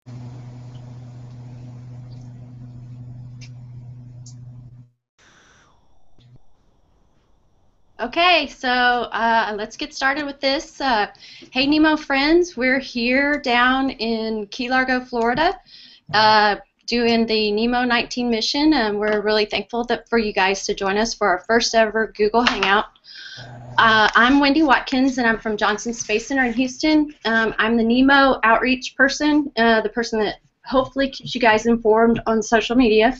Okay, so let's get started with this. Hey NEEMO friends, we're here down in Key Largo, Florida, doing the NEEMO 19 mission, and we're really thankful for you guys to join us for our first ever Google Hangout. I'm Wendy Watkins, and I'm from Johnson Space Center in Houston. I'm the NEEMO outreach person, the person that hopefully keeps you guys informed on social media.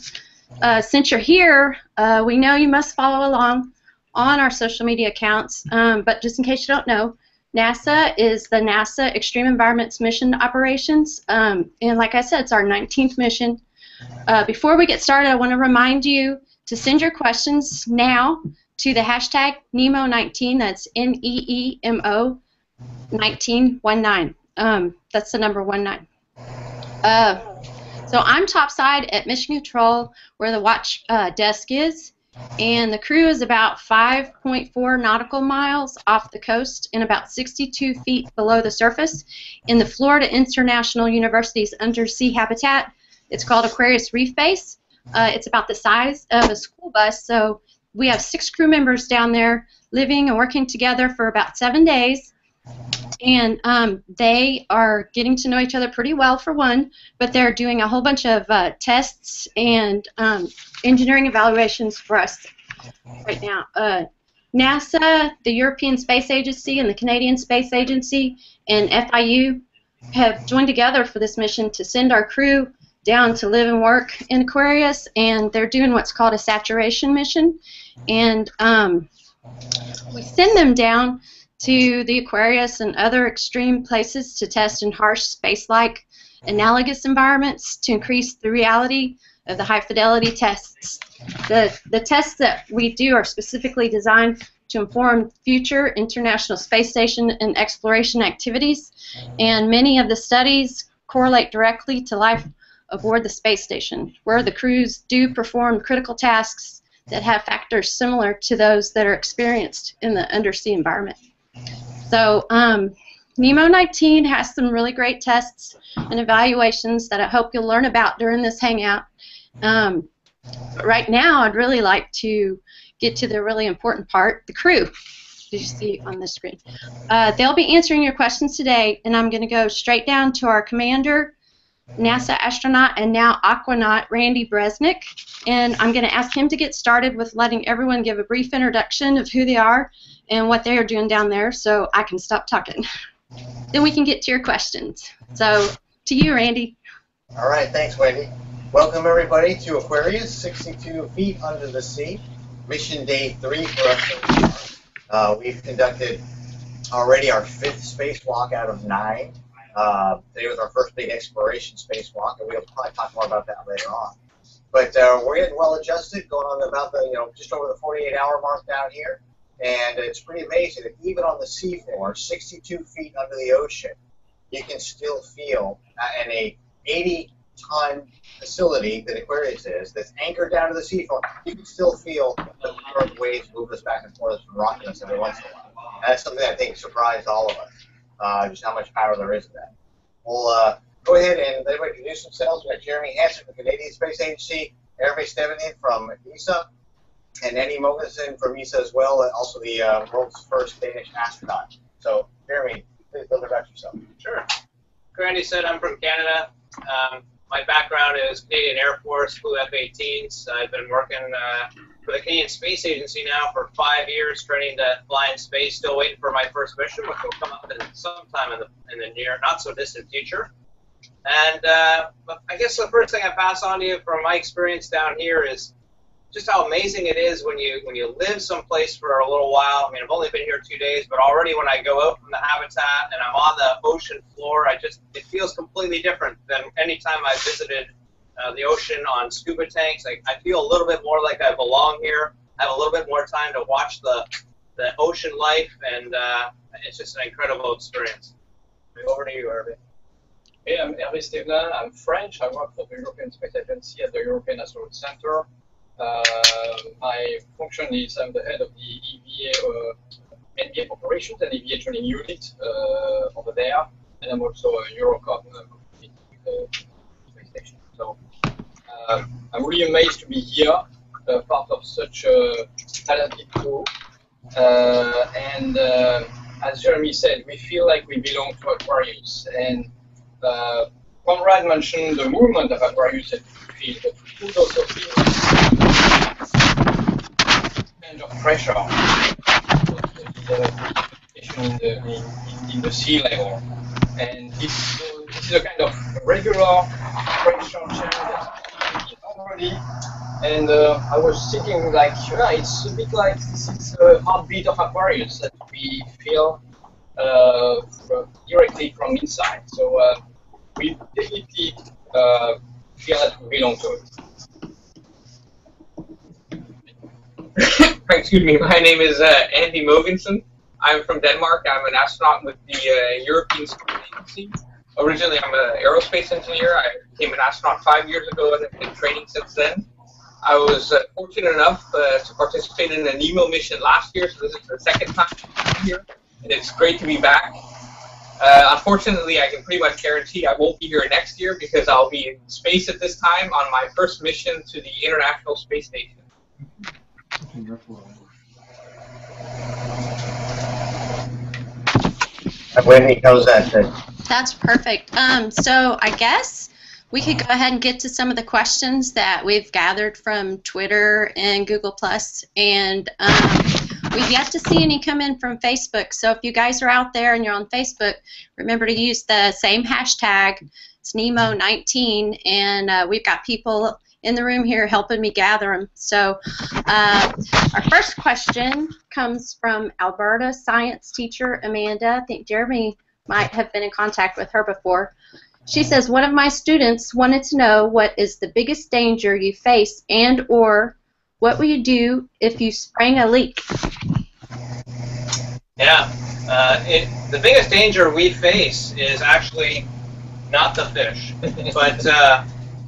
Since you're here, we know you must follow along on our social media accounts, but just in case you don't know, NASA is the NASA Extreme Environments Mission Operations, and like I said, it's our 19th mission. Before we get started, I want to remind you to send your questions now to the hashtag NEEMO19, that's NEEMO 1919. That's the number 19. So I'm topside at Mission Control, where the watch desk is, and the crew is about 5.4 nautical miles off the coast and about 62 feet below the surface in the Florida International University's undersea habitat. It's called Aquarius Reef Base. It's about the size of a school bus, so we have 6 crew members down there living and working together for about 7 days. And they are getting to know each other pretty well, for one, but they're doing a whole bunch of tests and engineering evaluations for us right now. NASA, the European Space Agency, and the Canadian Space Agency, and FIU have joined together for this mission to send our crew down to live and work in Aquarius, and they're doing what's called a saturation mission. And we send them down to the Aquarius and other extreme places to test in harsh space-like analogous environments to increase the reality of the high-fidelity tests. The tests that we do are specifically designed to inform future International Space Station and exploration activities, and many of the studies correlate directly to life aboard the space station, where the crews do perform critical tasks that have factors similar to those that are experienced in the undersea environment. So NEEMO 19 has some really great tests and evaluations that I hope you'll learn about during this hangout. But right now, I'd really like to get to the really important part, the crew, as you see on the screen. They'll be answering your questions today, and I'm going to go straight down to our commander, NASA astronaut, and now Aquanaut, Randy Bresnick, and I'm going to ask him to get started with letting everyone give a brief introduction of who they are and what they are doing down there, so I can stop talking. Then we can get to your questions. So, to you, Randy. All right, thanks, Wendy. Welcome, everybody, to Aquarius, 62 feet under the sea. Mission day 3 for us. We've conducted already our 5th spacewalk out of 9. Today was our first big exploration spacewalk, and we'll probably talk more about that later on. But we're getting well adjusted, going on about the, just over the 48-hour mark down here. And it's pretty amazing that even on the seafloor, 62 feet under the ocean, you can still feel in a 80-ton facility that Aquarius is, that's anchored down to the seafloor, you can still feel the power of waves move us back and forth and rocking us every once in a while. And that's something that I think surprised all of us, just how much power there is in that. We'll go ahead and let everybody introduce themselves. We've got Jeremy Hansen from the Canadian Space Agency, Hervé Stevenin from ESA, and Annie Mogensen from ESA as well, and also the world's first Danish astronaut. So, Jeremy, please tell us about yourself. Sure. Randy said I'm from Canada. My background is Canadian Air Force, flew F-18s. I've been working for the Canadian Space Agency now for 5 years, training to fly in space. Still waiting for my first mission, which will come up in sometime in the near, not so distant future. And I guess the first thing I pass on to you from my experience down here is just how amazing it is when you live someplace for a little while. I mean, I've only been here 2 days, but already when I go out from the habitat and I'm on the ocean floor, it feels completely different than any time I visited the ocean on scuba tanks. I feel a little bit more like I belong here. I have a little bit more time to watch the ocean life, and it's just an incredible experience. Over to you, Hervé. Hey, I'm Hervé Stevenin. I'm French. I work for the European Space Agency at the European Astronaut Center. My function is I'm the head of the EVA, NVA operations and EVA training unit over there, and I'm also a Eurocom I'm really amazed to be here, part of such a talented crew. And as Jeremy said, we feel like we belong to Aquarius. And Conrad mentioned the movement of Aquarius that we feel, but we could also feel change of pressure in the sea level. And this is a kind of regular pressure change that's normally. And I was thinking, like, yeah, it's a bit like this is a heartbeat of Aquarius that we feel directly from inside. So we definitely feel that we belong to it. Excuse me, my name is Andy Mogensen. I'm from Denmark. I'm an astronaut with the European Space Agency. Originally, I'm an aerospace engineer. I became an astronaut 5 years ago and have been training since then. I was fortunate enough to participate in a NEEMO mission last year, so this is the second time I'm here, and it's great to be back. Unfortunately, I can pretty much guarantee I won't be here next year because I'll be in space at this time on my first mission to the International Space Station. Wendy, how's that? That's perfect. So I guess we could go ahead and get to some of the questions that we've gathered from Twitter and Google+, and we've yet to see any come in from Facebook. So if you guys are out there and you're on Facebook, remember to use the same hashtag. It's NEEMO19, and we've got people in the room here helping me gather them. So our first question comes from Alberta science teacher Amanda. I think Jeremy might have been in contact with her before. She says, one of my students wanted to know what is the biggest danger you face and or what will you do if you sprang a leak? Yeah, the biggest danger we face is actually not the fish, but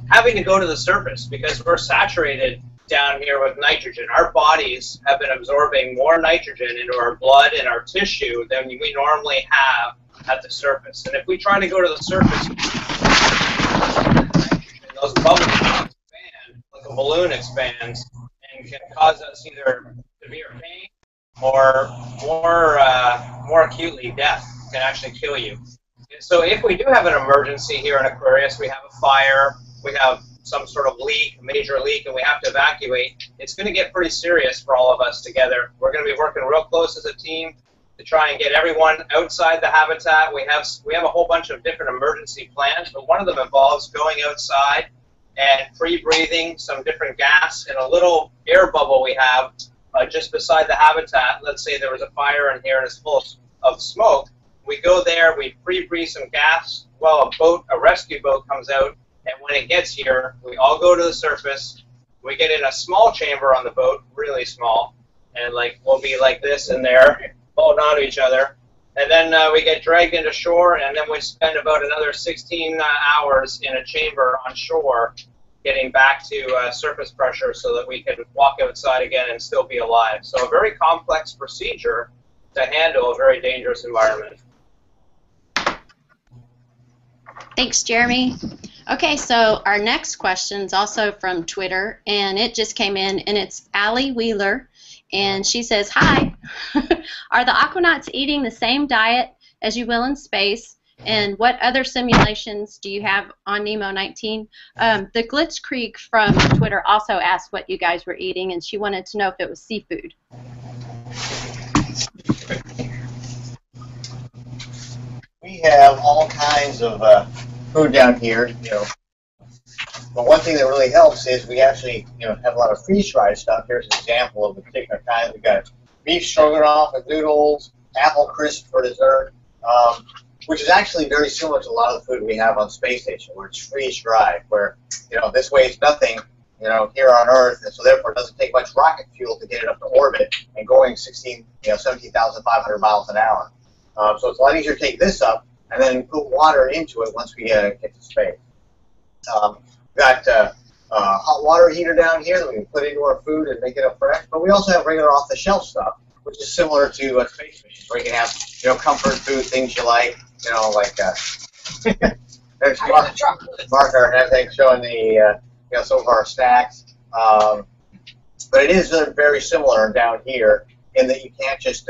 having to go to the surface because we're saturated down here with nitrogen. Our bodies have been absorbing more nitrogen into our blood and our tissue than we normally have at the surface. And if we try to go to the surface, those bubbles expand, like a balloon expands, and can cause us either severe pain or more acutely death. Can actually kill you. And so if we do have an emergency here in Aquarius, we have a fire, we have some sort of leak, a major leak, and we have to evacuate, it's going to get pretty serious for all of us together. We're going to be working real close as a team to try and get everyone outside the habitat. We have a whole bunch of different emergency plans, but one of them involves going outside and free-breathing some different gas in a little air bubble we have just beside the habitat. Let's say there was a fire in here and it's full of smoke. We go there, we free-breathe some gas while a rescue boat comes out, and when it gets here, we all go to the surface. We get in a small chamber on the boat, really small, and we'll be like this in there, holding on to each other. And then we get dragged into shore, and then we spend about another 16 hours in a chamber on shore getting back to surface pressure so that we can walk outside again and still be alive. So a very complex procedure to handle a very dangerous environment. Thanks, Jeremy. Okay, so our next question is also from Twitter, and it just came in, and it's Allie Wheeler, and she says, hi, are the Aquanauts eating the same diet as you will in space, and what other simulations do you have on NEEMO 19? The Glitzkrieg from Twitter also asked what you guys were eating, and she wanted to know if it was seafood. We have all kinds of food down here, But one thing that really helps is we actually, have a lot of freeze-dried stuff. Here's an example of the particular kind. We've got beef stroganoff with noodles, apple crisp for dessert, which is actually very similar to a lot of the food we have on space station, where it's freeze-dried, where, this weighs nothing, here on Earth, and so therefore it doesn't take much rocket fuel to get it up to orbit and going 17,500 miles an hour. So it's a lot easier to take this up and then put water into it once we get to space. We've got a hot water heater down here that we can put into our food and make it up fresh, but we also have regular off-the-shelf stuff, which is similar to space missions, where you can have, comfort food, things you like, there's Mark and everything showing the some of our stacks. But it is very similar down here in that you can't just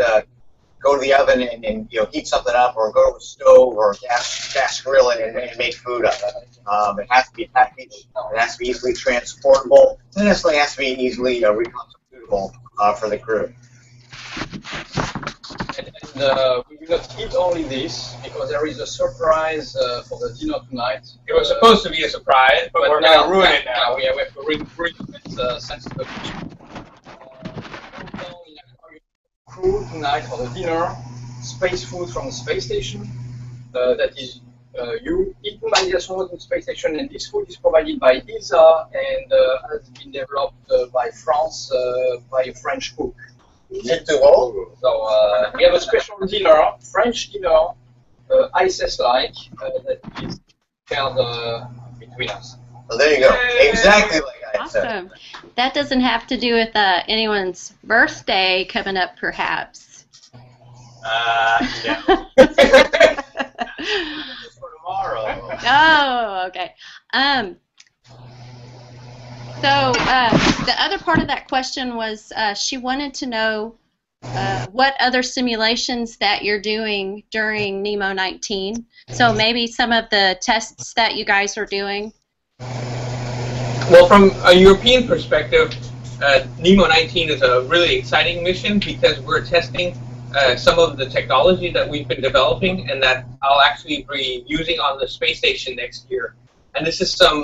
go to the oven and heat something up, or go to a stove or a gas grill and make food of it. It has to be packaged. It has to be easily transportable. It necessarily has to be easily reconstitutable for the crew. And we will not eat only this, because there is a surprise for the dinner tonight. It was supposed to be a surprise, but we're going to ruin it now. We have to ruin it since the crew tonight for the dinner, space food from the space station. That is eaten by the astronaut in the space station, and this food is provided by ESA and has been developed by France by a French cook. So we have a special dinner, French dinner, ISS-like, that is shared between us. Well, there you go. Exactly like I said. Awesome. That doesn't have to do with anyone's birthday coming up, perhaps. No. For tomorrow. Oh, okay. So the other part of that question was she wanted to know what other simulations that you're doing during NEEMO 19. So maybe some of the tests that you guys are doing. Well, from a European perspective, NEEMO 19 is a really exciting mission because we're testing some of the technology that we've been developing and that I'll actually be using on the space station next year. And this is some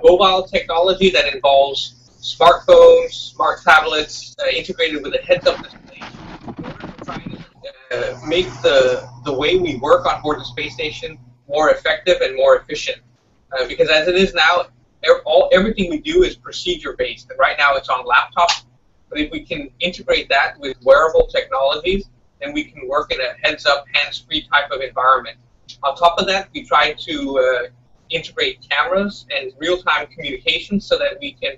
mobile technology that involves smartphones, smart tablets, integrated with a heads-up display. We're trying to make the way we work on board the space station more effective and more efficient. Because as it is now, everything we do is procedure-based. And right now it's on laptops. But if we can integrate that with wearable technologies, then we can work in a heads-up, hands-free type of environment. On top of that, we try to integrate cameras and real-time communication so that we can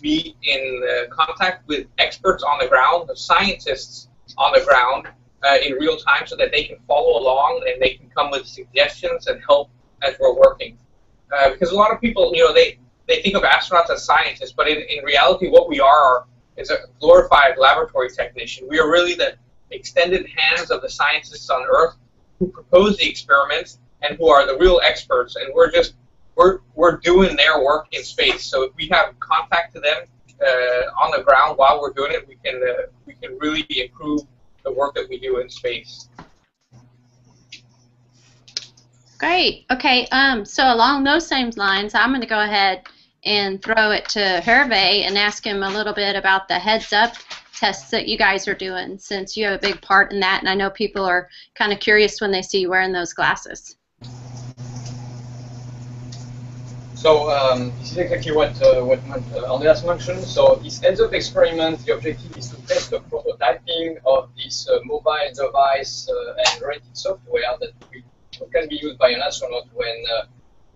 be in contact with experts on the ground, the scientists on the ground in real time, so that they can follow along and they can come with suggestions and help as we're working. Because a lot of people, they think of astronauts as scientists, but in reality what we are is a glorified laboratory technician. We are really the extended hands of the scientists on Earth who propose the experiments and who are the real experts, and we're doing their work in space. So if we have contact to them on the ground while we're doing it, we can really improve the work that we do in space. Great. Okay. So along those same lines, I'm going to go ahead and throw it to Hervé and ask him a little bit about the heads-up tests that you guys are doing, since you have a big part in that, and I know people are kind of curious when they see you wearing those glasses. So this is exactly what Andreas mentioned. So this heads-up experiment, the objective is to test the prototyping of this mobile device and related software that can be used by an astronaut when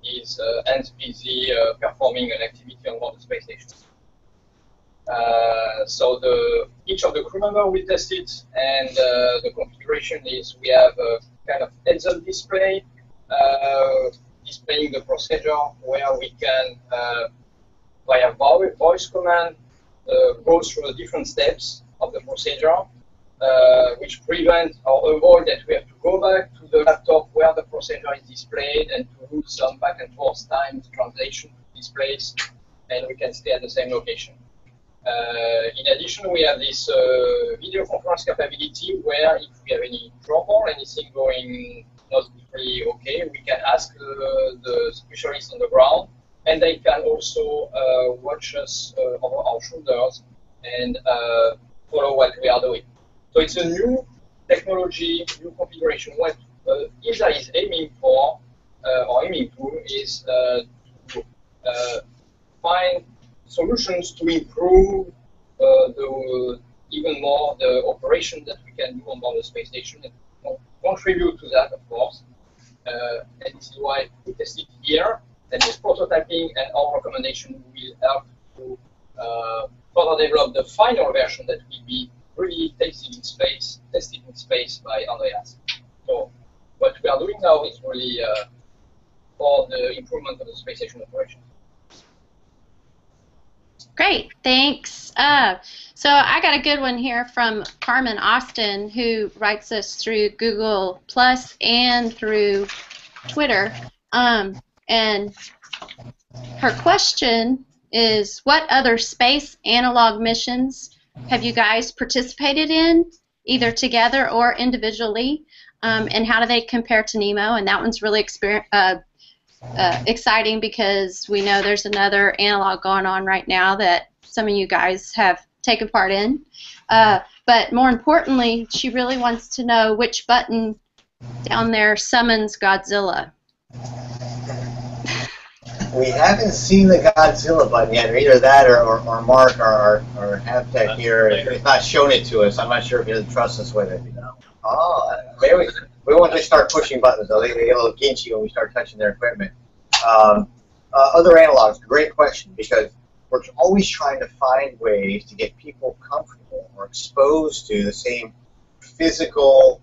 he's busy performing an activity on board the space station. So each of the crew members will test it, and the configuration is we have a kind of heads-up display displaying the procedure where we can, via voice command, go through the different steps of the procedure, which prevent or avoid that we have to go back to the laptop where the procedure is displayed and to lose some back and forth time translation to displays, and we can stay at the same location. In addition, we have this video conference capability where if we have any trouble, anything going not really okay, we can ask the specialists on the ground, and they can also watch us over our shoulders and follow what we are doing. So it's a new technology, new configuration. What ESA is aiming for, or aiming to, is to find solutions to improve even more the operation that we can do on board the space station and contribute to that, of course. And this is why we test it here. And this prototyping and our recommendation will help to further develop the final version that will be really tested in space by Andreas. So what we are doing now is really for the improvement of the space station operation. Great, thanks. So I got a good one here from Carmen Austin, who writes us through Google Plus and through Twitter. And her question is, what other space analog missions have you guys participated in, either together or individually? And how do they compare to NEEMO? And that one's really exciting because we know there's another analog going on right now that some of you guys have taken part in. But more importantly, she really wants to know which button down there summons Godzilla. We haven't seen the Godzilla button yet, or either that or Mark, our Habtech here, has not shown it to us. I'm not sure if he doesn't trust us with it. Oh, maybe we won't just start pushing buttons, though. They get a little ginchy when we start touching their equipment. Other analogs, great question, because we're always trying to find ways to get people comfortable or exposed to the same physical,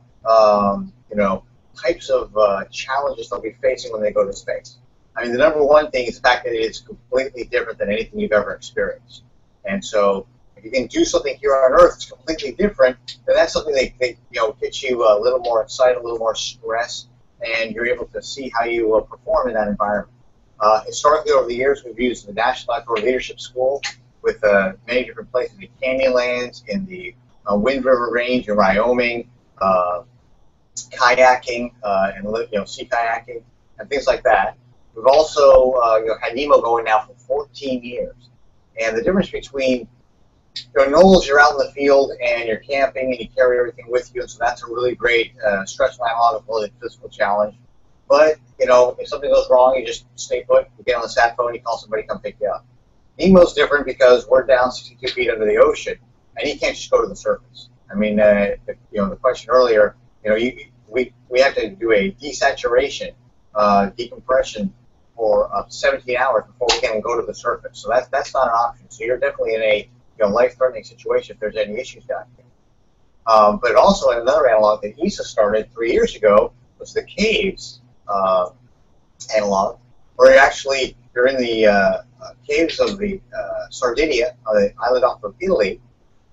types of challenges they'll be facing when they go to space. I mean, the number one thing is the fact that it is completely different than anything you've ever experienced. And so, if you can do something here on Earth that's completely different, then that's something that gets you a little more excited, a little more stress, and you're able to see how you perform in that environment. Historically, over the years, we've used the National Outdoor Leadership School with many different places in Canyonlands, in the Wind River Range in Wyoming, kayaking, and sea kayaking, and things like that. We've also had NEEMO going now for 14 years. And the difference between NOLS, you're out in the field and you're camping and you carry everything with you, and so that's a really great stressful analog of a physical challenge. But, if something goes wrong, you just stay put, you get on the sat phone, you call somebody, come pick you up. NEEMO's different because we're down 62 feet under the ocean, and you can't just go to the surface. I mean, the question earlier, we have to do a desaturation, decompression for 17 hours before we can go to the surface. So that's not an option. So you're definitely in a life-threatening situation if there's any issues down here. But also another analog that ESA started 3 years ago was the caves analog, where you're in the caves of the Sardinia, the island off of Italy,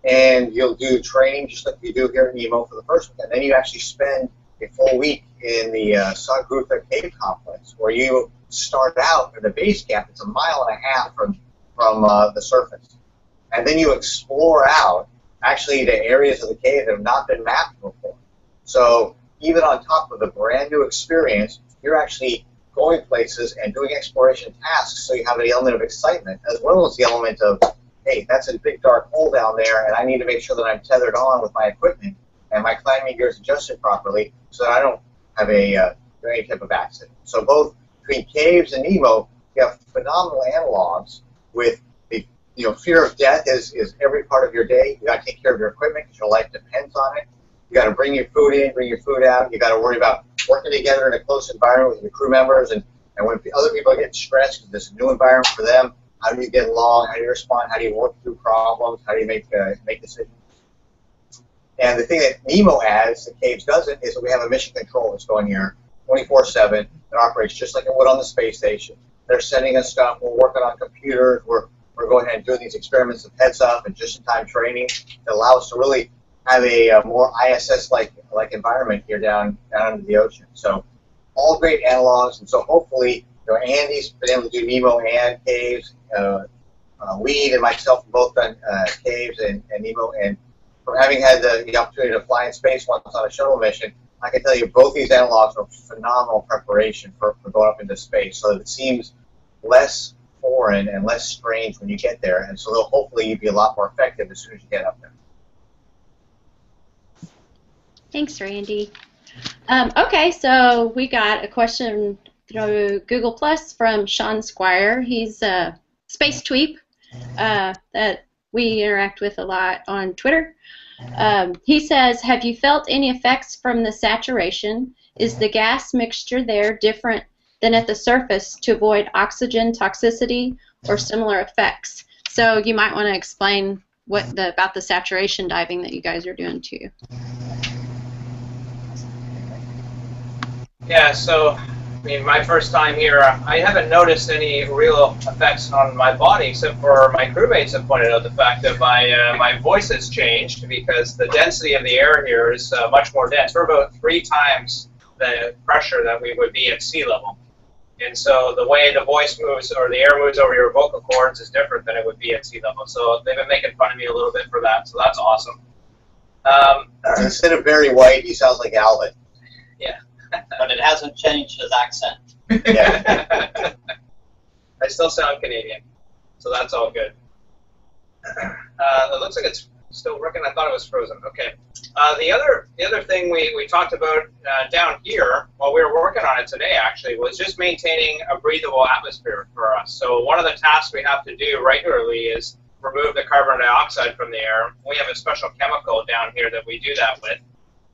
and you'll do training just like you do here at NEEMO for the first week, and then you actually spend a full week in the Sagrutha Cave Complex, where you start out at the base camp. It's 1.5 miles from the surface. And then you explore out, actually, to areas of the cave that have not been mapped before. So even on top of the brand new experience, you're actually going places and doing exploration tasks, so you have the element of excitement, as well as the element of, hey, that's a big dark hole down there, and I need to make sure that I'm tethered on with my equipment and my climbing gear is adjusted properly so that I don't have any type of accident. So both between caves and NEEMO, you have phenomenal analogs with the fear of death is every part of your day. You got to take care of your equipment because your life depends on it. You got to bring your food in, bring your food out. You got to worry about working together in a close environment with your crew members, and when other people are getting stressed because this is a new environment for them, how do you get along? How do you respond? How do you work through problems? How do you make decisions? And the thing that NEEMO adds, that Caves doesn't, is that we have a mission control that's going here 24/7 that operates just like it would on the space station. They're sending us stuff. We're working on computers. We're going ahead and doing these experiments of heads up and just-in-time training that allow us to really have a more ISS-like environment here down under the ocean. So all great analogs, and so hopefully, Andy's been able to do NEEMO and Caves. Weed and myself have both done Caves and NEEMO, and from having had the opportunity to fly in space once on a shuttle mission, I can tell you both these analogs are phenomenal preparation for going up into space, so that it seems less foreign and less strange when you get there, and so they'll hopefully be a lot more effective as soon as you get up there. Thanks, Randy. Okay, so we got a question through Google Plus from Sean Squire. He's a space tweep that we interact with a lot on Twitter. He says, have you felt any effects from the saturation? Is the gas mixture there different than at the surface to avoid oxygen toxicity or similar effects? So you might want to explain about the saturation diving that you guys are doing too. Yeah, so mean, my first time here, I haven't noticed any real effects on my body, except for my crewmates have pointed out the fact that my voice has changed because the density of the air here is much more dense. We're about 3 times the pressure that we would be at sea level. And so the way the voice moves or the air moves over your vocal cords is different than it would be at sea level. So they've been making fun of me a little bit for that, so that's awesome. Instead of Barry White, he sounds like Alvin. Yeah. But it hasn't changed his accent. Yeah. I still sound Canadian, so that's all good. It looks like it's still working. I thought it was frozen. Okay. The other thing we talked about down here while we were working on it today actually was just maintaining a breathable atmosphere for us. So one of the tasks we have to do regularly is remove the carbon dioxide from the air. We have a special chemical down here that we do that with,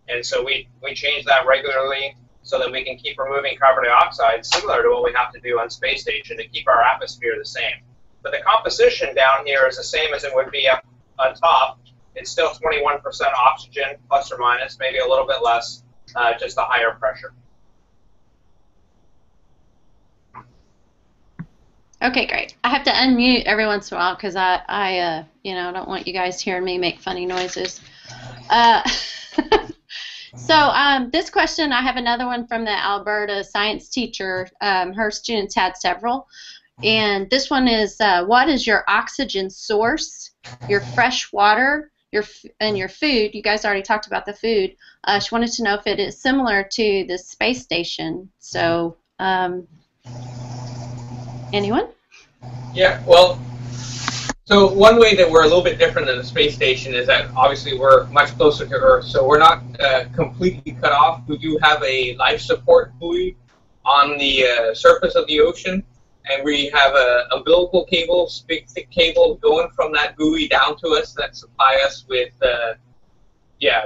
and so we change that regularly so that we can keep removing carbon dioxide, similar to what we have to do on space station to keep our atmosphere the same. But the composition down here is the same as it would be up on top. It's still 21% oxygen, plus or minus, maybe a little bit less, just a higher pressure. Okay, great. I have to unmute every once in a while because I don't want you guys hearing me make funny noises. So this question, I have another one from the Alberta science teacher. Her students had several. And this one is, what is your oxygen source, your fresh water, and your food? You guys already talked about the food. She wanted to know if it is similar to the space station. So, anyone? Yeah, well, so one way that we're a little bit different than the space station is that obviously we're much closer to Earth, so we're not completely cut off. We do have a life support buoy on the surface of the ocean, and we have a umbilical cable, big thick cable going from that buoy down to us that supply us with,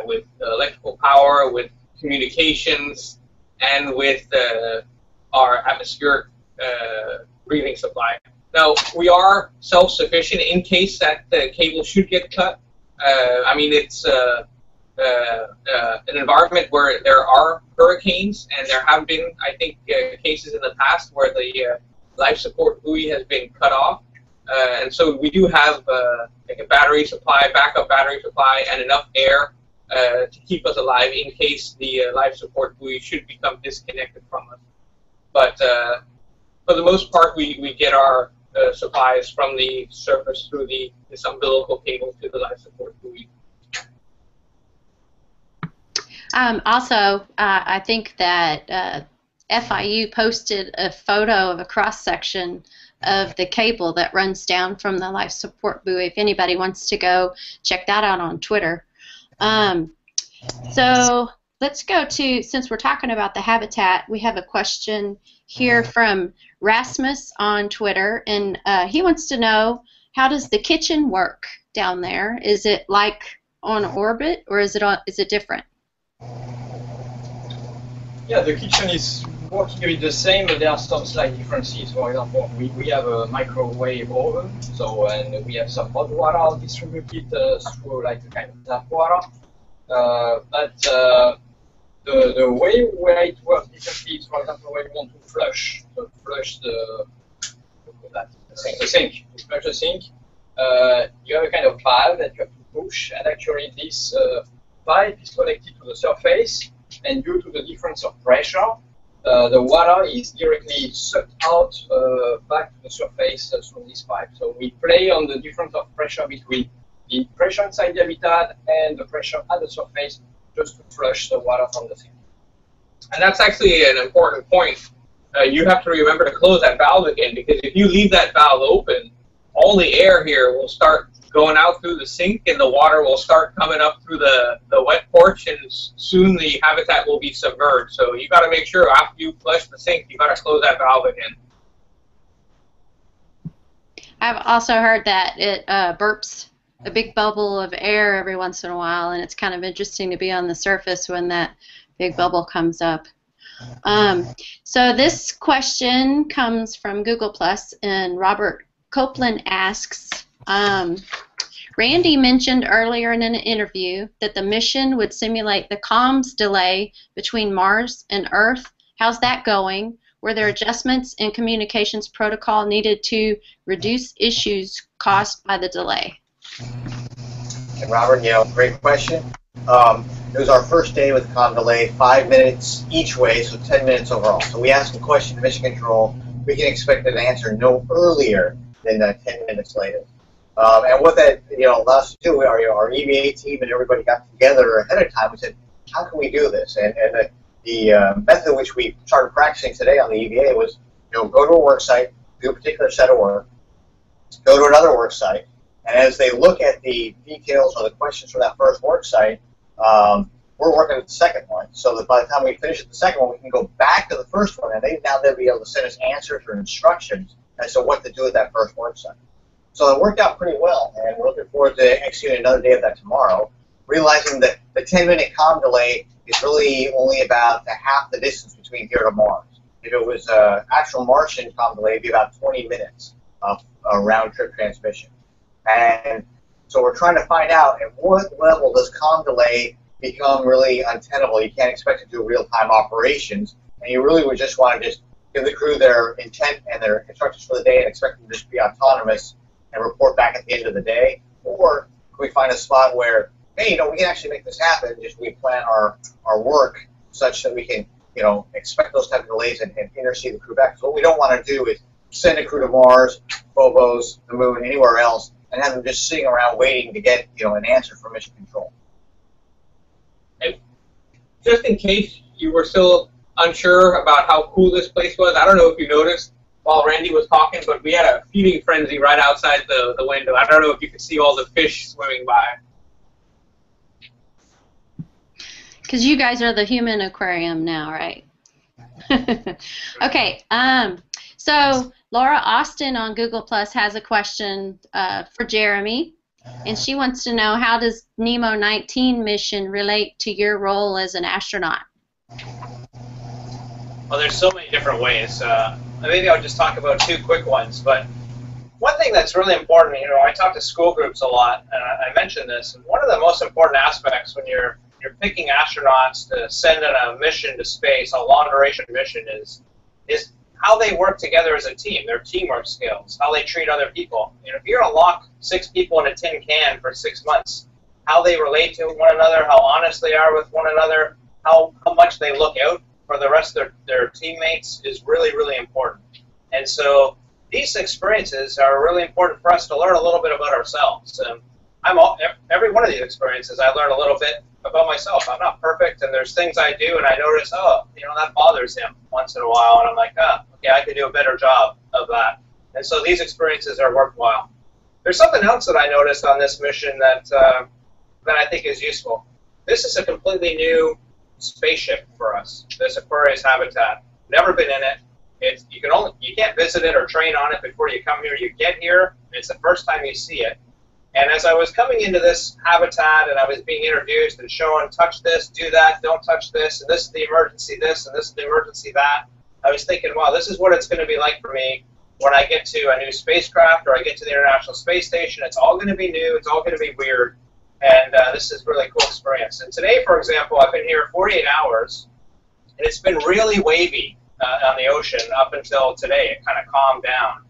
with electrical power, with communications, and with our atmospheric breathing supply. Now, we are self-sufficient in case that the cable should get cut. I mean, it's an environment where there are hurricanes, and there have been, I think, cases in the past where the life support buoy has been cut off. And so we do have like a battery supply, backup battery supply, and enough air to keep us alive in case the life support buoy should become disconnected from us. But for the most part, we get our supplies from the surface through this umbilical cable to the life support buoy. Also, I think that FIU posted a photo of a cross-section of the cable that runs down from the life support buoy. If anybody wants to go check that out on Twitter. So let's go to, since we're talking about the habitat, we have a question here from Rasmus on Twitter, and he wants to know, how does the kitchen work down there? Is it like on orbit, or is it different? Yeah, the kitchen is working a bit the same, but there are some slight differences. For example, we have a microwave oven, and we have some hot water distributed through like a kind of tap water. But the way where it works differently is, for example, when you want to flush the sink. To flush the sink, you have a kind of valve that you have to push, and actually this pipe is connected to the surface, and due to the difference of pressure, the water is directly sucked out back to the surface through this pipe. So we play on the difference of pressure between the pressure inside the habitat and the pressure at the surface, just to flush the water from the sink. And that's actually an important point. You have to remember to close that valve again, because if you leave that valve open, all the air here will start going out through the sink, and the water will start coming up through the wet porch, and soon the habitat will be submerged. So you got to make sure after you flush the sink, you got to close that valve again. I've also heard that it burps a big bubble of air every once in a while, and it's kind of interesting to be on the surface when that big bubble comes up. So this question comes from Google+, and Robert Copeland asks, Randy mentioned earlier in an interview that the mission would simulate the comms delay between Mars and Earth. How's that going? Were there adjustments in communications protocol needed to reduce issues caused by the delay? And Robert, great question. It was our first day with com delay, 5 minutes each way, so 10 minutes overall. So we asked a question to Mission Control. We can expect an answer no earlier than 10 minutes later. And what that allowed us to do, our EVA team and everybody got together ahead of time. We said, how can we do this? And the method which we started practicing today on the EVA was, go to a work site, do a particular set of work, go to another work site, and as they look at the details or the questions for that first work site, we're working at the second one, so that by the time we finish at the second one, we can go back to the first one, and they'll be able to send us answers or instructions as to what to do at that first work site. So it worked out pretty well, and we're looking forward to executing another day of that tomorrow, realizing that the 10-minute com delay is really only about half the distance between here to Mars. If it was actual Martian com delay, it'd be about 20 minutes of a round-trip transmission. And so we're trying to find out at what level does com delay become really untenable. You can't expect to do real-time operations, and you really would just want to just give the crew their intent and their instructions for the day and expect them to just be autonomous and report back at the end of the day. Or can we find a spot where, hey, we can actually make this happen, just we plan our work such that we can, expect those type of delays and intercede the crew back. So what we don't want to do is send a crew to Mars, Phobos, the Moon, anywhere else, and have them just sitting around waiting to get, an answer from Mission Control. And just in case you were still unsure about how cool this place was, I don't know if you noticed while Randy was talking, but we had a feeding frenzy right outside the window. I don't know if you could see all the fish swimming by. Because you guys are the human aquarium now, right? Okay, so Laura Austin on Google Plus has a question for Jeremy, and she wants to know, how does NEEMO 19 mission relate to your role as an astronaut? Well, there's so many different ways. Maybe I'll just talk about two quick ones. But one thing that's really important, I talk to school groups a lot, and I mentioned this, and one of the most important aspects when you're picking astronauts to send on a mission to space, a long-duration mission, is how they work together as a team, their teamwork skills, how they treat other people. If you're going to lock 6 people in a tin can for 6 months, how they relate to one another, how honest they are with one another, how much they look out for the rest of their teammates is really, really important. And so these experiences are really important for us to learn a little bit about ourselves. Every one of these experiences, I learn a little bit about myself. I'm not perfect, and there's things I do, and I notice, that bothers him once in a while, and I'm like, okay, I could do a better job of that. And so these experiences are worthwhile. There's something else that I noticed on this mission that I think is useful. This is a completely new spaceship for us, this Aquarius habitat. Never been in it. You can't visit it or train on it before you come here. You get here, it's the first time you see it. And as I was coming into this habitat and I was being introduced and shown, touch this, do that, don't touch this, and this is the emergency this, and this is the emergency that, I was thinking, wow, this is what it's going to be like for me when I get to a new spacecraft or I get to the International Space Station. It's all going to be new. It's all going to be weird. And this is a really cool experience. And today, for example, I've been here 48 hours, and it's been really wavy on the ocean up until today. It kind of calmed down.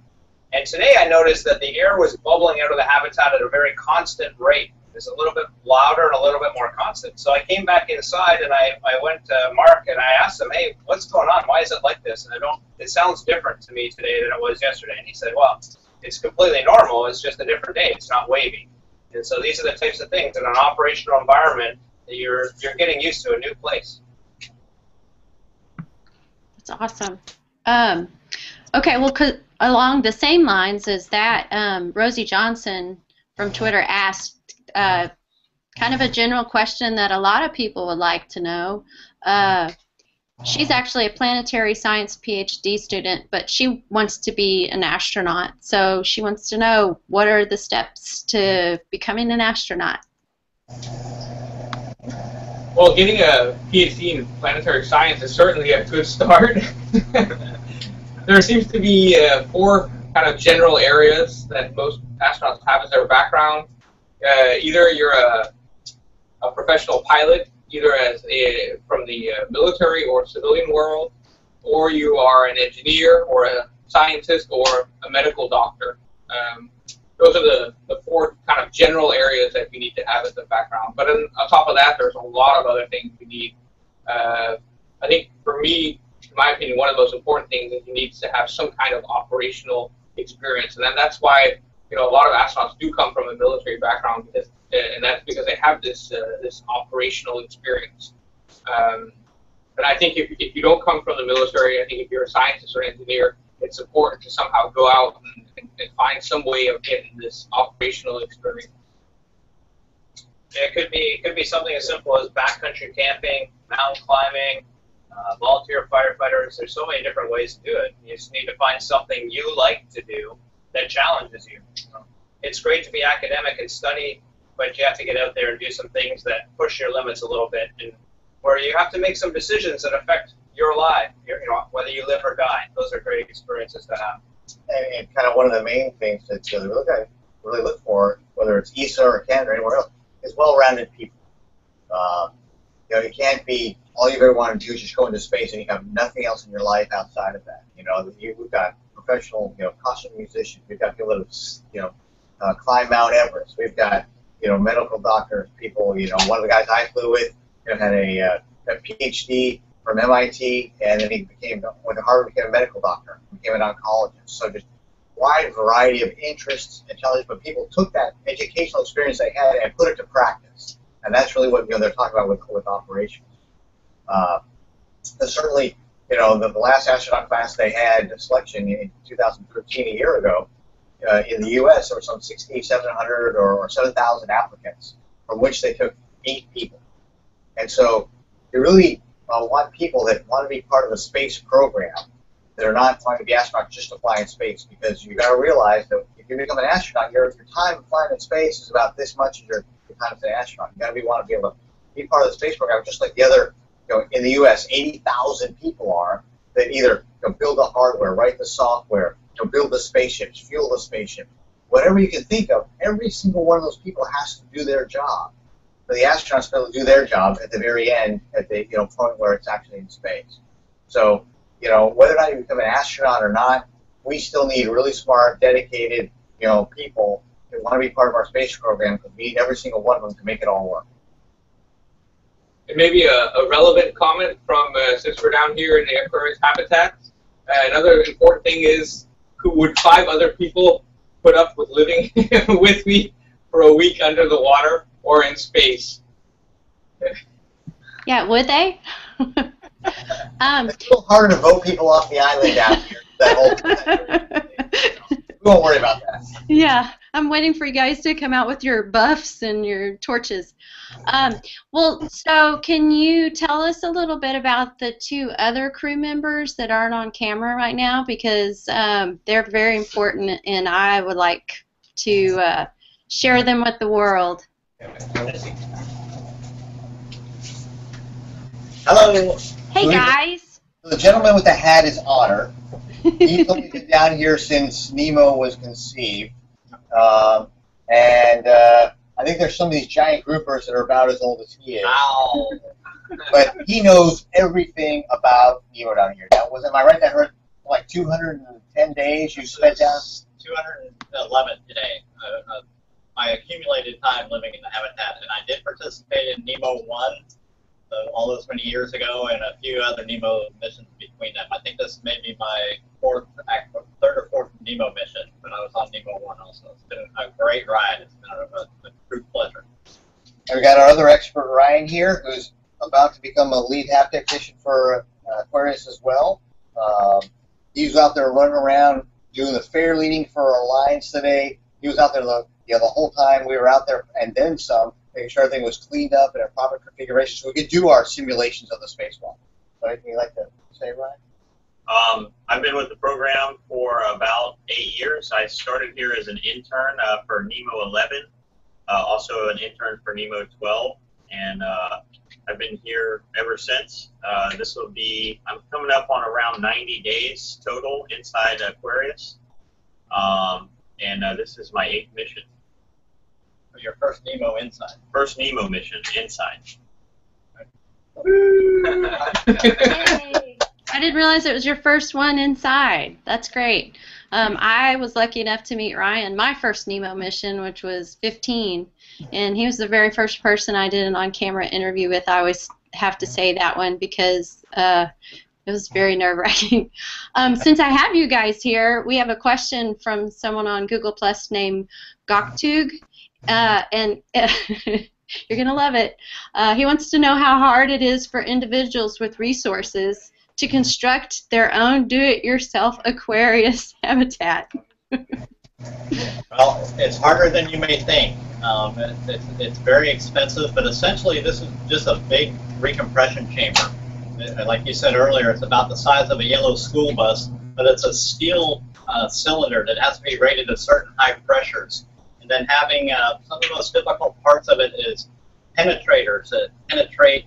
And today I noticed that the air was bubbling out of the habitat at a very constant rate. It's a little bit louder and a little bit more constant. So I came back inside and I went to Mark and I asked him, hey, what's going on? Why is it like this? And it sounds different to me today than it was yesterday. And he said, well, it's completely normal. It's just a different day. It's not wavy. And so these are the types of things in an operational environment that you're getting used to a new place. That's awesome. Okay, well, along the same lines as that, Rosie Johnson from Twitter asked kind of a general question that a lot of people would like to know. She's actually a planetary science PhD student, but she wants to be an astronaut. So she wants to know, what are the steps to becoming an astronaut? Well, getting a PhD in planetary science is certainly a good start. There seems to be 4 kind of general areas that most astronauts have as their background. Either you're a professional pilot, either from the military or civilian world. or you are an engineer, or a scientist, or a medical doctor. Those are the four kind of general areas that we need to have as a background. But on top of that, there's a lot of other things we need. I think for me, in my opinion, one of the most important things is you need to have some kind of operational experience, and that's why a lot of astronauts do come from a military background, because, and that's because they have this this operational experience. But I think if you don't come from the military, I think if you're a scientist or engineer, it's important to somehow go out and find some way of getting this operational experience. Yeah, it could be something as simple as backcountry camping, mountain climbing, volunteer firefighters. There's so many different ways to do it. You just need to find something you like to do that challenges you. It's great to be academic and study, but you have to get out there and do some things that push your limits a little bit, and where you have to make some decisions that affect your life, whether you live or die. Those are great experiences to have. And kind of one of the main things that you really look for, whether it's ESA or Canada or anywhere else, is well-rounded people. You can't be, all you ever want to do is just go into space and you have nothing else in your life outside of that. We've got professional, costume musicians. We've got people that, climb Mount Everest. We've got, medical doctors, people, one of the guys I flew with, had a PhD from MIT, and then he went to Harvard, became a medical doctor, became an oncologist. So just wide variety of interests and challenges, but people took that educational experience they had and put it to practice. And that's really what they're talking about with operations. Certainly, the last astronaut class they had a selection in 2013, a year ago, in the U.S., there were some 6,700 or 7,000 applicants, from which they took 8 people. And so you really want people that want to be part of a space program, that are not trying to be astronauts just to fly in space, because you've got to realize that if you become an astronaut, your time flying in space is about this much as your time as an astronaut. You've got to want to be able to be part of the space program, just like the other, in the U.S., 80,000 people are that either build the hardware, write the software, build the spaceships, fuel the spaceship, whatever you can think of. Every single one of those people has to do their job. For the astronauts to do their job at the very end, at the point where it's actually in space. So, whether or not you become an astronaut or not, we still need really smart, dedicated, people that want to be part of our space program, because we need every single one of them to make it all work. And maybe a relevant comment from, since we're down here in the Aquarius habitat, another important thing is, would 5 other people put up with living with me for a week under the water or in space? Yeah, would they? It's a little harder to vote people off the island down here. We won't worry about that. Yeah, I'm waiting for you guys to come out with your buffs and your torches. Well, so can you tell us a little bit about the 2 other crew members that aren't on camera right now? Because they're very important, and I would like to share them with the world. Hello. Hey, guys. The gentleman with the hat is Otter. He's only been down here since NEEMO was conceived. And I think there's some of these giant groupers that are about as old as he is. Ow. But he knows everything about NEEMO down here. Now, am I right? I heard like 210 days you spent down? 211 today. My accumulated time living in the habitat, and I did participate in NEEMO 1 all those many years ago, and a few other NEEMO missions between them. I think this may be my third or fourth NEEMO mission, but I was on NEEMO 1 also. It's been a great ride. It's been a true pleasure. And we got our other expert, Ryan, here, who's about to become a lead HAP technician for Aquarius as well. He was out there running around doing the fare leading for our lines today. He was out there the whole time we were out there, and then some, making sure everything was cleaned up in a proper configuration so we could do our simulations of the spacewalk. So anything you'd like to say, Ryan? I've been with the program for about 8 years. I started here as an intern for NEEMO 11, also an intern for NEEMO 12, and I've been here ever since. I'm coming up on around 90 days total inside Aquarius, and this is my 8th mission. Your first NEEMO inside. First NEEMO mission inside. Yay. I didn't realize it was your first one inside. That's great. I was lucky enough to meet Ryan, my first NEEMO mission, which was 15, and he was the very first person I did an on-camera interview with. I always have to say that one because it was very nerve-wracking. Since I have you guys here, we have a question from someone on Google Plus named Goktug, and you're going to love it. He wants to know how hard it is for individuals with resources to construct their own do-it-yourself Aquarius habitat. Well, it's harder than you may think. It's very expensive, but essentially this is just a big recompression chamber. Like you said earlier, it's about the size of a yellow school bus, but it's a steel cylinder that has to be rated at certain high pressures. And then having some of the most difficult parts of it is penetrators that penetrate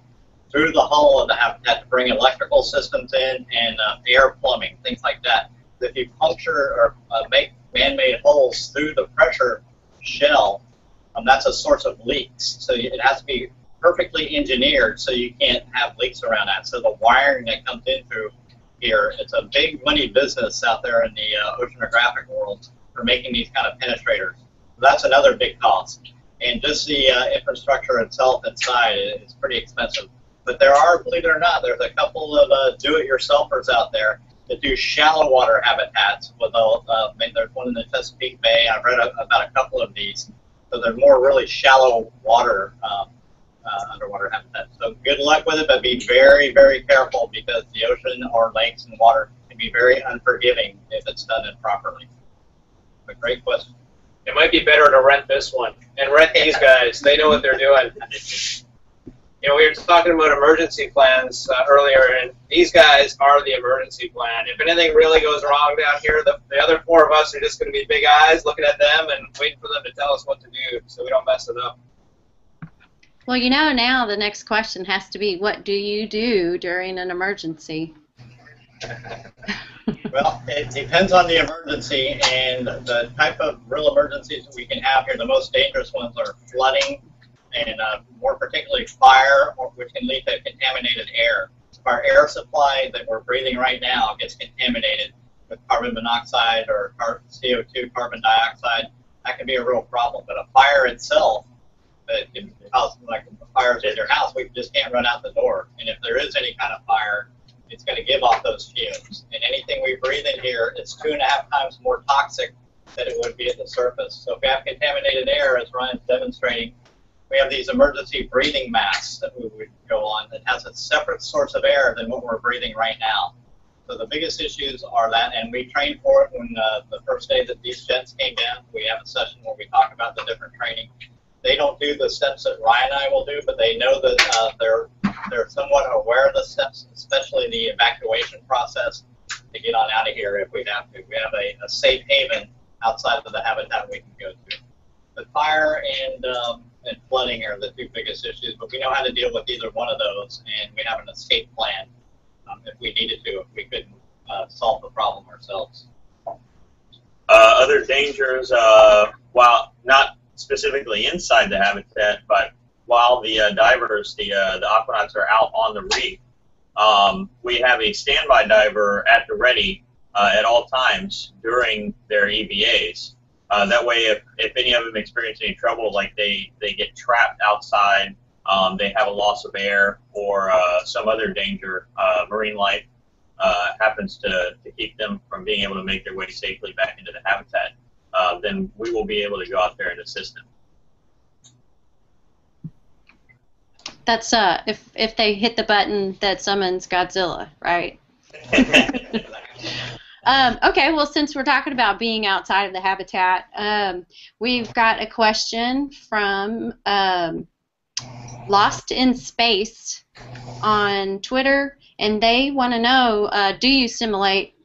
through the hull of the habitat to bring electrical systems in and air plumbing, things like that. If you puncture or make man-made holes through the pressure shell, that's a source of leaks. So it has to be perfectly engineered so you can't have leaks around that. So the wiring that comes in through here, it's a big money business out there in the oceanographic world for making these kind of penetrators. So that's another big cost. And just the infrastructure itself inside is pretty expensive. But there are, believe it or not, there's a couple of do-it-yourselfers out there that do shallow water habitats. There's one in the Chesapeake Bay. I've read about a couple of these. So they're more really shallow water underwater habitats. So good luck with it, but be very, very careful because the ocean or lakes and water can be very unforgiving if it's done improperly. But great question. It might be better to rent this one and rent these guys. They know what they're doing. You know, we were talking about emergency plans earlier, and these guys are the emergency plan. If anything really goes wrong down here, the other four of us are just going to be big eyes looking at them and waiting for them to tell us what to do so we don't mess it up. Well, you know, now the next question has to be, what do you do during an emergency? Well, it depends on the emergency and the type of real emergencies that we can have here. The most dangerous ones are flooding and more particularly fire, which can lead to contaminated air. Our air supply that we're breathing right now gets contaminated with carbon monoxide or CO2, carbon dioxide. That can be a real problem. But a fire itself, that can cause like fires at your house, we just can't run out the door. And if there is any kind of fire, it's going to give off those fumes. And anything we breathe in here, it's 2.5 times more toxic than it would be at the surface. So if we have contaminated air, as Ryan's demonstrating, we have these emergency breathing masks that we would go on that has a separate source of air than what we're breathing right now. So the biggest issues are that, and we trained for it when the first day that these gents came down. We have a session where we talk about the different training. They don't do the steps that Ryan and I will do, but they know that they're somewhat aware of the steps, especially the evacuation process to get on out of here if we have to. We have a safe haven outside of the habitat we can go to. The fire and flooding are the two biggest issues, but we know how to deal with either one of those, and we have an escape plan if we needed to, if we couldn't solve the problem ourselves. Other dangers, while not specifically inside the habitat, but while the divers, the Aquanauts are out on the reef, we have a standby diver at the ready at all times during their EVAs. That way, if any of them experience any trouble, like they get trapped outside, they have a loss of air, or some other danger, marine life happens to keep them from being able to make their way safely back into the habitat, then we will be able to go out there and assist them. That's if they hit the button that summons Godzilla, right? Okay, well, since we're talking about being outside of the habitat, we've got a question from Lost in Space on Twitter, and they want to know, do you simulate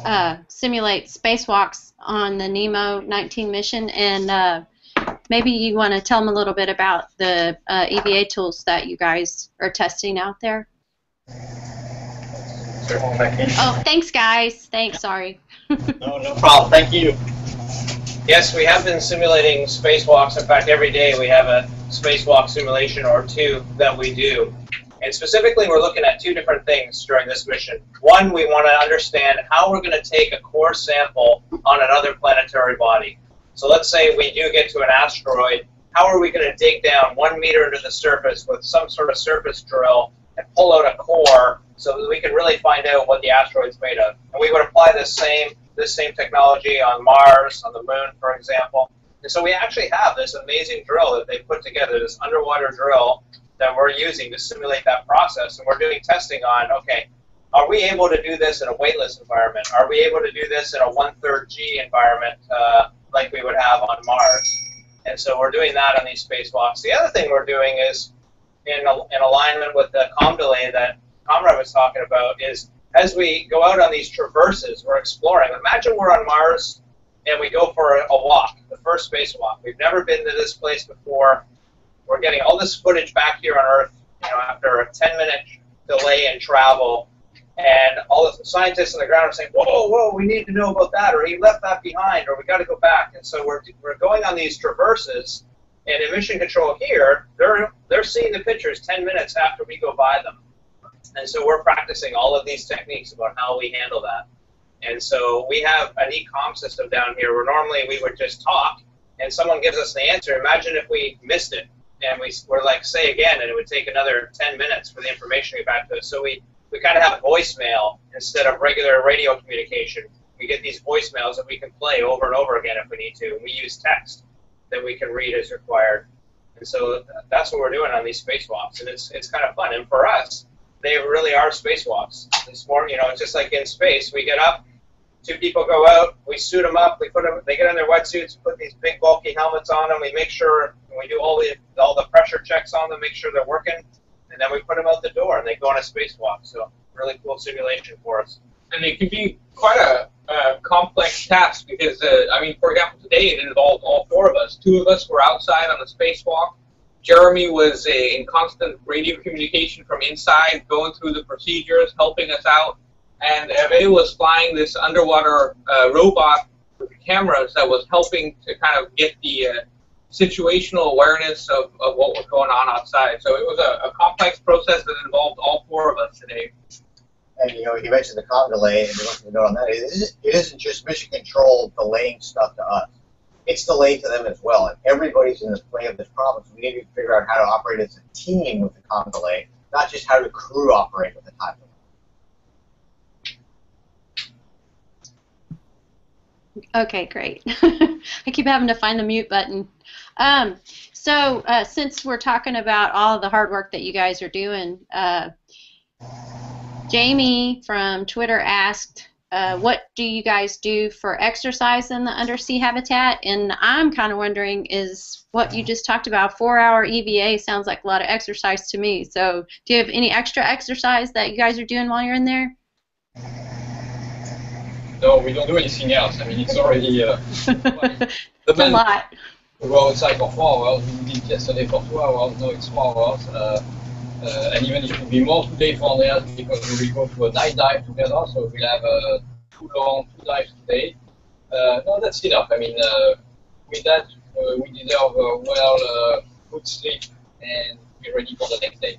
spacewalks on the NEEMO 19 mission? And maybe you want to tell them a little bit about the EVA tools that you guys are testing out there. Oh, thanks, guys. Thanks, sorry. No problem. Thank you. Yes, we have been simulating spacewalks. In fact, every day we have a spacewalk simulation or two that we do. And specifically, we're looking at two different things during this mission. One, we want to understand how we're going to take a core sample on another planetary body. So let's say we do get to an asteroid. How are we going to dig down 1 meter into the surface with some sort of surface drill and pull out a core so that we can really find out what the asteroid's made of? And we would apply this same technology on Mars, on the Moon, for example. And so we actually have this amazing drill that they put together, this underwater drill that we're using to simulate that process. And we're doing testing on, okay, are we able to do this in a weightless environment? Are we able to do this in a 1/3 G environment like we would have on Mars? And so we're doing that on these spacewalks. The other thing we're doing is, in alignment with the comm delay that Comrade was talking about, is as we go out on these traverses, we're exploring. Imagine we're on Mars and we go for a walk, the first spacewalk. We've never been to this place before. We're getting all this footage back here on Earth, after a 10-minute delay in travel, and all the scientists on the ground are saying, whoa, we need to know about that, or he left that behind, or we got to go back. And so we're going on these traverses, and in mission control here, they're seeing the pictures 10 minutes after we go by them. And so we're practicing all of these techniques about how we handle that. And so we have an e-comm system down here where normally we would just talk, and someone gives us the answer. Imagine if we missed it, and we're like, say again, and it would take another 10 minutes for the information to get back to us. So we kind of have voicemail instead of regular radio communication. We get these voicemails that we can play over and over again if we need to. And we use text that we can read as required. And so that's what we're doing on these spacewalks. And it's kind of fun. And for us, they really are spacewalks. It's more, it's just like in space. We get up, two people go out, we suit them up, they get in their wetsuits, put these big bulky helmets on them, we make sure, we do all the pressure checks on them, make sure they're working, and then we put them out the door and they go on a spacewalk. So really cool simulation for us. And it can be quite a complex task because, for example, today it involved all four of us. Two of us were outside on a spacewalk. Jeremy was in constant radio communication from inside, going through the procedures, helping us out. And Eve was flying this underwater robot with cameras that was helping to kind of get the situational awareness of what was going on outside. So it was a complex process that involved all four of us today. And you mentioned the comm delay, and you're looking to note on that. It isn't just mission control delaying stuff to us. It's delayed to them as well. And everybody's in this play of this problem, so we need to figure out how to operate as a team with the comm delay, not just how the crew operate with the time delay. Okay, great. I keep having to find the mute button. So since we're talking about all the hard work that you guys are doing, Jamie from Twitter asked, what do you guys do for exercise in the undersea habitat? And I'm kind of wondering, is what you just talked about, 4-hour EVA, sounds like a lot of exercise to me. So do you have any extra exercise that you guys are doing while you're in there? No, we don't do anything else. I mean, it's already It's a lot. We were outside for 4 hours. We did yesterday for 2 hours. Now it's 4 hours. And even it will be more today for Andreas because we will go to a night dive together. So we'll have 2 dives today. No, that's enough. I mean, with that, we deserve good sleep and be ready for the next day.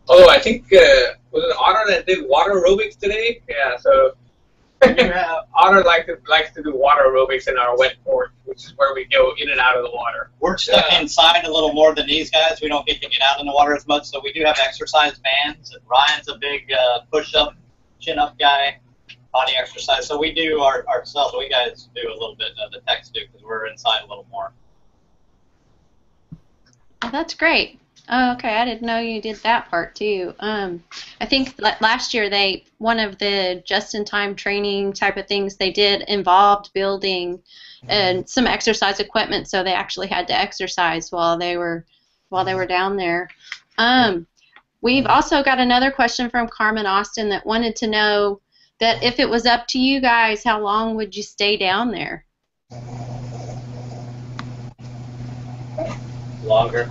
Oh, I think was it Otter that did water aerobics today? Yeah, so Otter likes to do water aerobics in our wet port, which is where we go in and out of the water. We're stuck inside a little more than these guys. We don't get to get out in the water as much, so we do have exercise bands. Ryan's a big push-up, chin-up guy, body exercise. So we do ourselves. We guys do a little bit, the techs do, because we're inside a little more. Oh, that's great. Oh, okay, I didn't know you did that part too. I think last year one of the just-in-time training type of things they did involved building some exercise equipment, so they actually had to exercise while they were down there. We've also got another question from Carmen Austin that wanted to know that if it was up to you guys, how long would you stay down there? Longer.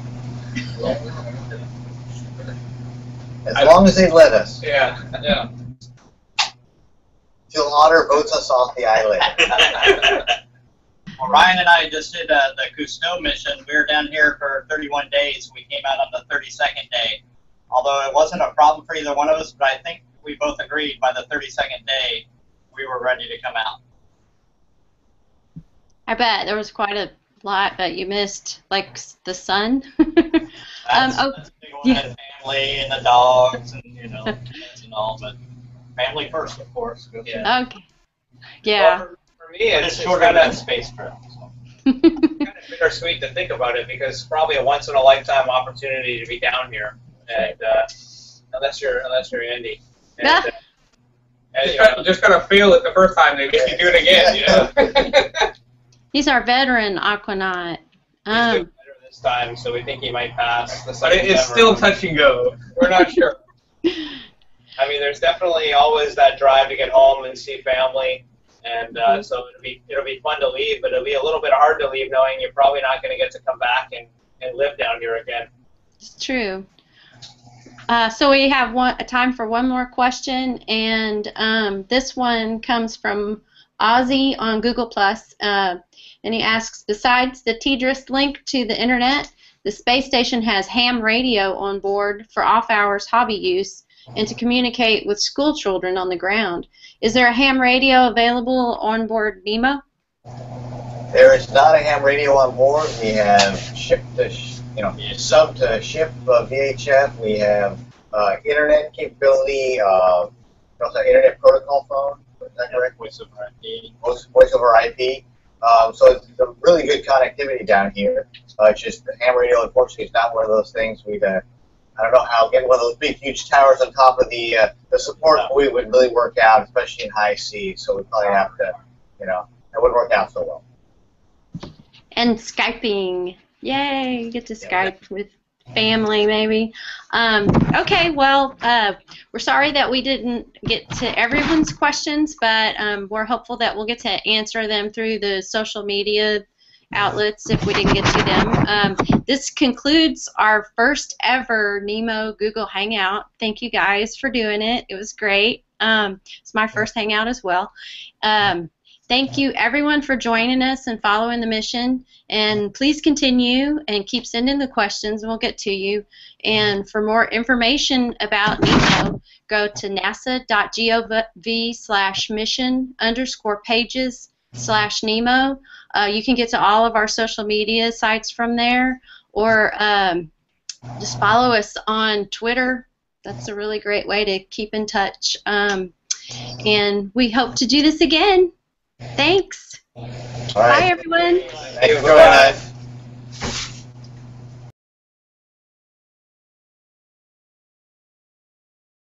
As long as they let us. Yeah. Yeah. Till Otter votes us off the island. Well, Ryan and I just did the Cousteau mission. We were down here for 31 days. We came out on the 32nd day. Although it wasn't a problem for either one of us, but I think we both agreed by the 32nd day we were ready to come out. I bet there was quite a lot that you missed, like the sun. That's a big one, and family and the dogs and, you know, kids and all, but family first, of course. Yeah. Okay. Yeah. Well, for me, it's shorter kind than of space trip. So. bittersweet to think about it because it's probably a once in a lifetime opportunity to be down here, and unless you're Andy. And, and, Just gotta fail it the first time, they make you do it again. You know? He's our veteran Aquanaut. He's doing better this time, so we think he might pass. But it's still touch and go. We're not sure. I mean, there's definitely always that drive to get home and see family, and so it'll be fun to leave, but it'll be a little bit hard to leave knowing you're probably not going to get to come back and live down here again. It's true. So we have a time for one more question, and this one comes from Ozzy on Google+, and he asks, besides the TDRS link to the internet, the space station has ham radio on board for off-hours hobby use and to communicate with school children on the ground. Is there a ham radio available on board NEEMO? There is not a ham radio on board. We have sub to ship VHF. We have internet capability. We also have internet protocol phone. Is that correct? Voice over IP. Voice over IP. So it's a really good connectivity down here. It's just the ham radio, unfortunately, is not one of those things we'd. I don't know how getting one of those big, huge towers on top of the support buoy would really work out, especially in high seas. So we probably have to, that wouldn't work out so well. And Skyping. Yay, you get to Skype with family, maybe. Okay, well, we're sorry that we didn't get to everyone's questions, but we're hopeful that we'll get to answer them through the social media outlets if we didn't get to them. This concludes our first ever NEEMO Google Hangout. Thank you guys for doing it. It was great. It's my first Hangout as well. Thank you everyone for joining us and following the mission. And please continue and keep sending the questions and we'll get to you. And for more information about NEEMO, go to nasa.gov/mission_pages/NEEMO. You can get to all of our social media sites from there, or just follow us on Twitter. That's a really great way to keep in touch. And we hope to do this again. Thanks. All right. Bye, everyone. Thanks for joining us.